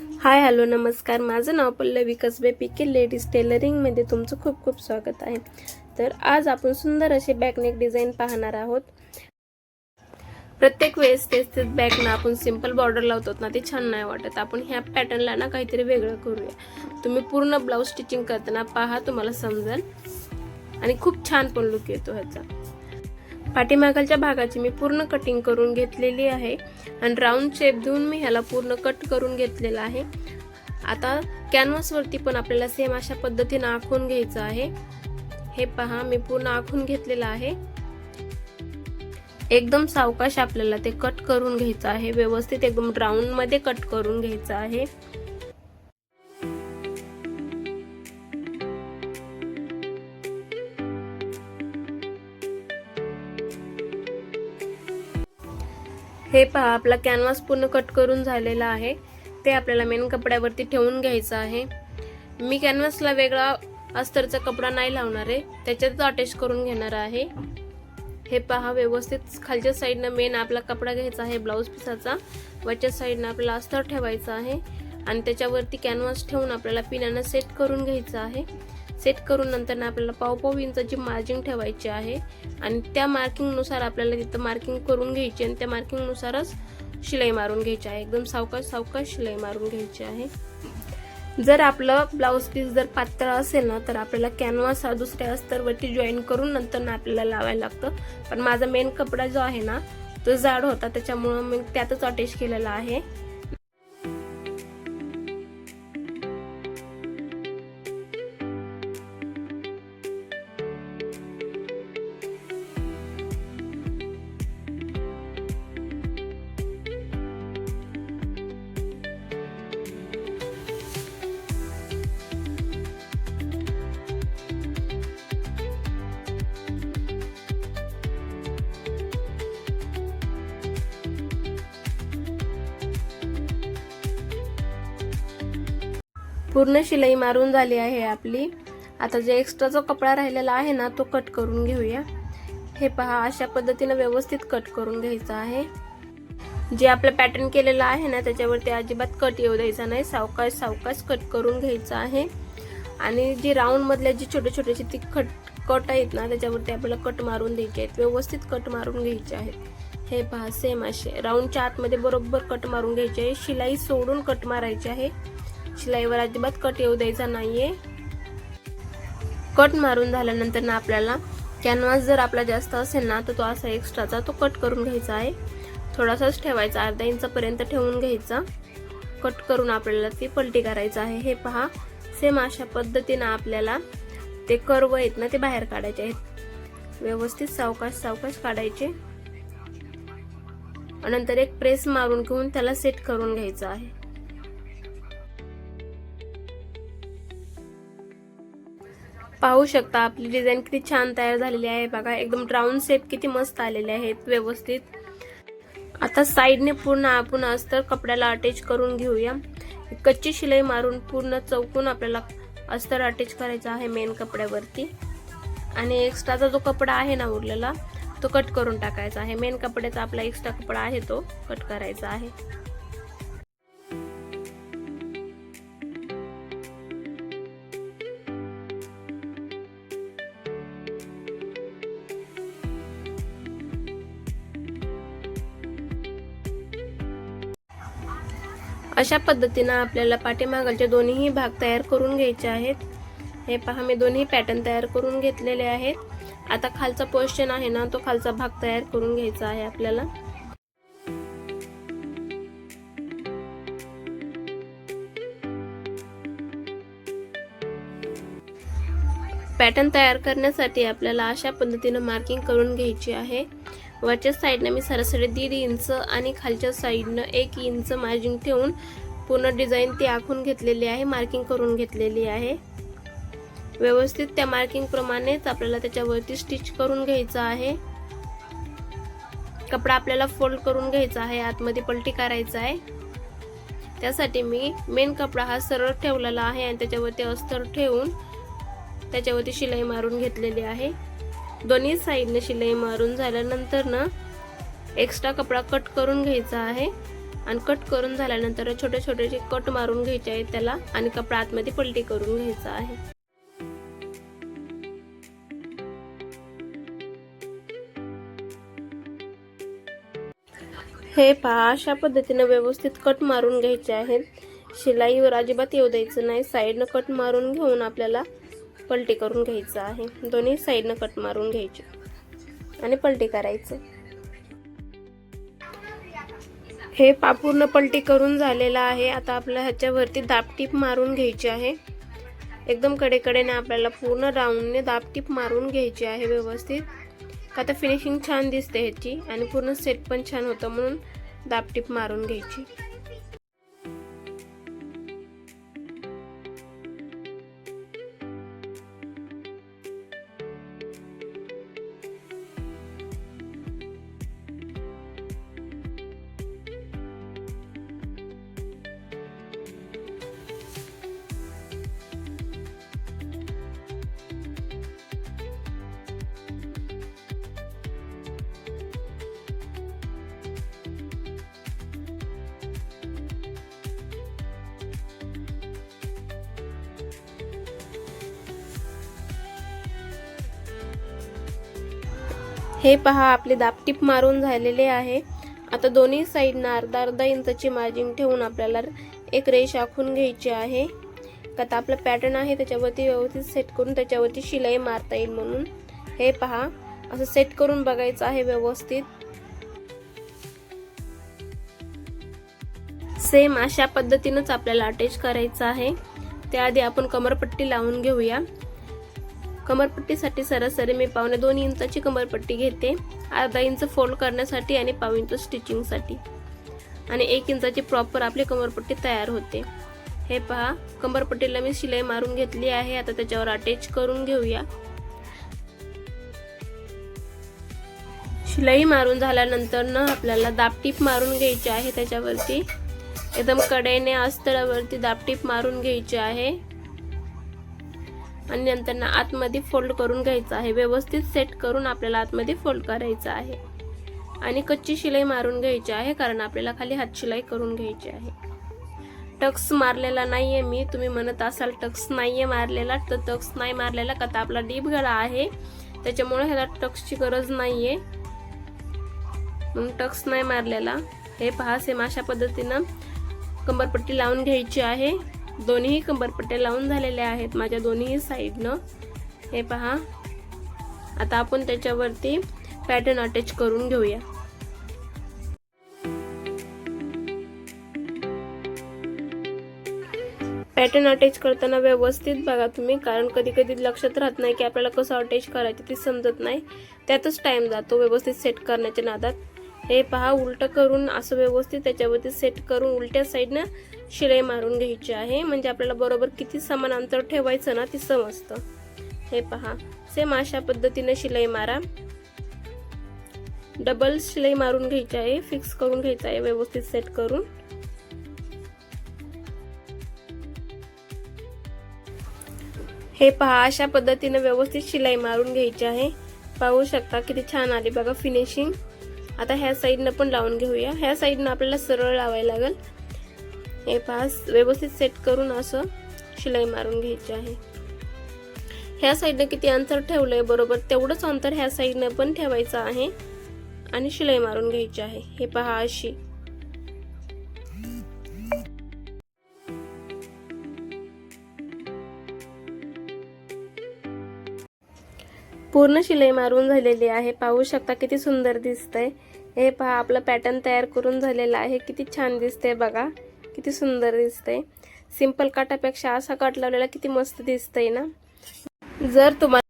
Hi hello नमस्कार, माझं नाव पल्लवी कसबे पीके ladies टेलरिंगमध्ये तुमचं खूप खूप स्वागत आहे। तर आज आपण सुंदर असे बॅकनेक डिझाईन पाहणार आहोत। प्रत्येक वेळेस तेच बॅकना आपण सिंपल बॉर्डर लावतो ना, ते छान नाही वाटत। आपण ह्या पॅटर्नला ना काहीतरी वेगळं करूया। तुम्ही पूर्ण ब्लाउज स्टिचिंग करताना पहा, तुम्हाला समजेल आणि खूप छान पण लुक येतो ह्याचा। पाठीमागच्या भागाची मी पूर्ण कटिंग करून घेतलेली आहे आणि राऊंड शेप देऊन मी ह्याला पूर्ण कट करून घेतलेला आहे। आता कॅनव्हास वरती पण आपल्याला सेम अशा पद्धतीने आखून घ्यायचं आहे। हे पहा, मी पूर्ण आखून घेतलेला आहे। एकदम सावकाश आपल्याला ते कट करून घ्यायचं आहे, व्यवस्थित एकदम राऊंड मध्ये कट करून घ्यायचं आहे। हे पहा, आपला कॅनव्हास पूर्ण कट करून झालेला आहे। ते आपल्याला मेन कपड्यावरती ठेवून घ्यायचं आहे। मी कॅनव्हासला वेगळा अस्तरचा कपडा नाही लावणार आहे, त्याच्यात अटॅच करून घेणार आहे। हे पहा, व्यवस्थित खालच्या साईडने मेन आपला कपडा घ्यायचा आहे ब्लाउज पीसाचा, वरच्या साईडने आपला अस्तर ठेवायचा आहे आणि त्याच्यावरती कॅनव्हास ठेवून आपल्याला पिनाने सेट करून घ्यायचं आहे। सेट करून नंतर आपल्याला पाव इंचाची मार्जिंग ठेवायची आहे आणि त्या मार्किंग नुसार आपल्याला तिथं मार्किंग करून घ्यायची आणि त्या मार्किंग नुसारच शिलाई मारून घ्यायची आहे। एकदम सावकाश सावकाश शिलाई मारून घ्यायची आहे। जर आपलं ब्लाउज पीस जर पातळ असेल ना, तर आपल्याला कॅनव्हास हा दुसऱ्या अस्तरवरती जॉईन करून नंतर आपल्याला लावायला लागतं। पण माझा मेन कपडा जो आहे ना, तो जाड होता, त्याच्यामुळे मी त्यातच अटॅच केलेला आहे। पूर्ण शिलाई मारून झाली आहे आपली। आता जे एक्स्ट्राचा कपडा राहिलेला आहे ना, तो कट करून घेऊया। हे पहा, अशा पद्धतीने व्यवस्थित कट करून घ्यायचं आहे। जे आपलं पॅटर्न केलेलं आहे ना, त्याच्यावरती अजिबात कट येऊ द्यायचा नाही, सावकाश सावकाश कट करून घ्यायचं आहे। आणि जे राऊंड मधले जे छोटे छोटेसे ती कट आहेत ना, त्याच्यावरती आपल्याला कट मारून द्यायचे आहेत, व्यवस्थित कट मारून घ्यायचे आहेत। हे पहा, सेम असे राऊंडच्या आतमध्ये बरोबर कट मारून घ्यायचे आहे। शिलाई सोडून कट मारायची आहे, शिलाईवर अजिबात कट येऊ द्यायचा नाहीये। कट मारून झाल्यानंतर ना आपल्याला कॅनव्हास जर आपला जास्त असेल ना, तर तो असा एक्स्ट्राचा तो कट करून घ्यायचा आहे। थोडासाच ठेवायचा, अर्धा इंचापर्यंत ठेवून घ्यायचा। कट करून आपल्याला ती पलटी करायचं आहे। हे पहा, सेम अशा पद्धतीने आपल्याला ते कर्व आहेत ना, ते बाहेर काढायचे आहेत। व्यवस्थित सावकाश सावकाश काढायचे, नंतर एक प्रेस मारून घेऊन त्याला सेट करून घ्यायचं आहे। पाहू शकता आपली डिझाइन किती छान तयार झालेली आहे। बघा, एकदम राऊंड शेप किती मस्त आलेले आहेत व्यवस्थित। आता साइडने पूर्ण आपण अस्तर कपड्याला अटॅच करून घेऊया। कच्ची शिलाई मारून पूर्ण चौकून आपल्याला अस्तर अटॅच करायचा आहे मेन कपड्यावरती आणि एक्स्ट्राचा जो कपडा आहे ना उरलेला, तो कट करून टाकायचा आहे। मेन कपड्याचा आपला एक्स्ट्रा कपडा आहे तो कट करायचा आहे। अशा पद्धतीने आपल्याला पाठीमागचे दोन्ही भाग तयार करून घ्यायचे आहेत। हे पहा, मी दोन्ही पॅटर्न तयार करून घेतलेले आहेत। आता खालचा पोर्शन आहे ना, तो खालचा भाग तयार करून घ्यायचा आहे आपल्याला। पॅटर्न तयार करण्यासाठी आपल्याला अशा पद्धतीने मार्किंग करून घ्यायची आहे। वरच्या साइडने मी सरासरी 1.5 इंच आणि खालच्या साइडने 1 इंच मार्जिन ठेवून पूर्ण डिझाइन ती आखून घेतलेली आहे, मार्किंग करून घेतलेली आहे। व्यवस्थित त्या मार्किंग प्रमाणेच आपल्याला त्याच्यावरती स्टिच करून घ्यायचं आहे। कपडा आपल्याला फोल्ड करून घ्यायचा आहे, आतमध्ये पलटी करायचा आहे। त्यासाठी मी मेन कपडा हा सरळ ठेवलेला आहे आणि त्याच्यावरती अस्तर ठेवून त्याच्यावरती शिलाई मारून घेतलेली आहे। दोन्ही साइडने शिलाई मारून झाल्यानंतर ना एक्स्ट्रा कपडा कट करून घ्यायचा आहे आणि कट करून झाल्यानंतर छोटे छोटे जे कट मारून घ्यायचे आहेत त्याला आणि कपडा आतमध्ये पलटी करून घ्यायचा आहे. हे पहा अशा पद्धतीने व्यवस्थित कट मारून घ्यायचे आहेत. शिलाईवर अजिबात येऊ द्यायचं नाही. साईडनं कट मारून घेऊन आपल्याला पलटी करून घ्यायचं आहे. दोन्ही साईडनं कट मारून घ्यायचे आणि पलटी करायचं. हे पूर्ण पलटी करून झालेला आहे. आता आपल्याला ह्याच्यावरती दाबटीप मारून घ्यायची आहे. एकदम कडेकडेने आपल्याला पूर्ण राऊंडने दाबटीप मारून घ्यायची आहे व्यवस्थित. आता फिनिशिंग छान दिसते ह्याची आणि पूर्ण सेट पण छान होतं म्हणून दाबटीप मारून घ्यायची. हे पहा आपले दाबटीप मारून झालेले आहे. आता दोन्ही साईडना अर्धा अर्धा इंचाची मार्जिन ठेवून आपल्याला एक रेष आखून घ्यायची आहे. आता आपला पॅटर्न आहे त्याच्यावरती व्यवस्थित सेट करून त्याच्यावरती शिलाई मारता येईल म्हणून हे पहा असं सेट करून बघायचं आहे व्यवस्थित. सेम अशा पद्धतीनेच आपल्याला अटॅच करायचं आहे. त्याआधी आपण कमरपट्टी लावून घेऊया. कमरपट्टीसाठी सरासरी मी 2.25 इंचाची कमरपट्टी घेते. अर्धा इंच फोल्ड करण्यासाठी आणि 1.5 इंच स्टिचिंगसाठी आणि 1 इंचाची प्रॉपर आपली कमरपट्टी तयार होते. हे पहा कमरपट्टीला मी शिलाई मारून घेतली आहे. आता त्याच्यावर अटॅच करून घेऊया. शिलाई मारून झाल्यानंतर ना आपल्याला दाबटीप मारून घ्यायची आहे. त्याच्यावरती एकदम कडेने अस्तरावरती दाबटीप मारून घ्यायची आहे आणि नंतर ना आतमध्ये फोल्ड करून घ्यायचं आहे. व्यवस्थित सेट करून आपल्याला आतमध्ये फोल्ड करायचं आहे आणि कच्ची शिलाई मारून घ्यायची आहे कारण आपल्याला खाली हात शिलाई करून घ्यायची आहे. टक्स मारलेला नाहीये मी. तुम्ही म्हणत असाल टक्स नाहीये मारलेला तर टक्स नाही मारलेला का तर आपला डीप गळा आहे त्याच्यामुळे ह्याला टक्सची गरज नाहीये म्हणून टक्स नाही मारलेला. हे पहा सेम अशा पद्धतीनं कंबरपट्टी लावून घ्यायची आहे. दोन्ही कंबरपट्ट्या लावून झालेल्या आहेत माझ्या दोन्ही साईडनं. हे पहा आता आपण त्याच्यावरती पॅटर्न अटॅच करून घेऊया. पॅटर्न अटॅच करताना व्यवस्थित बघा तुम्ही कारण कधी कधी लक्षात राहत नाही की आपल्याला कसं अटॅच करायचं ते समजत नाही. त्यातच टाइम जातो व्यवस्थित सेट करण्याच्या नादात. हे पहा उलट करून असं व्यवस्थित त्याच्यावरती सेट करून उलट्या साईडनं शिलाई मारून घ्यायची आहे म्हणजे आपल्याला बरोबर किती समान अंतर ठेवायचं ना ते समजतं. हे पहा सेम अशा पद्धतीने शिलाई मारा. डबल शिलाई मारून घ्यायची आहे. फिक्स करून घ्यायचं आहे व्यवस्थित सेट करून. हे पहा अशा पद्धतीने व्यवस्थित शिलाई मारून घ्यायची आहे. पाहू शकता किती छान आली बघा फिनिशिंग. आता ह्या साईडनं पण लावून घेऊया. ह्या साईडनं आपल्याला सरळ लावायला लागेल. हे पहा व्यवस्थित सेट करून असं शिलाई मारून घ्यायची आहे. ह्या साईडनं किती अंतर ठेवलंय बरोबर तेवढंच अंतर ह्या साईडनं पण ठेवायचं आहे आणि शिलाई मारून घ्यायची आहे. हे पहा अशी पूर्ण शिलाई मारून झालेली आहे. पाहू शकता किती सुंदर दिसतंय. हे पहा आपला पॅटर्न तयार करून झालेला आहे. किती छान दिसतंय बघा. किती सुंदर दिसतंय. सिंपल काटापेक्षा असा कट लावलेला किती मस्त दिसतंय ना. जर तुम्हाला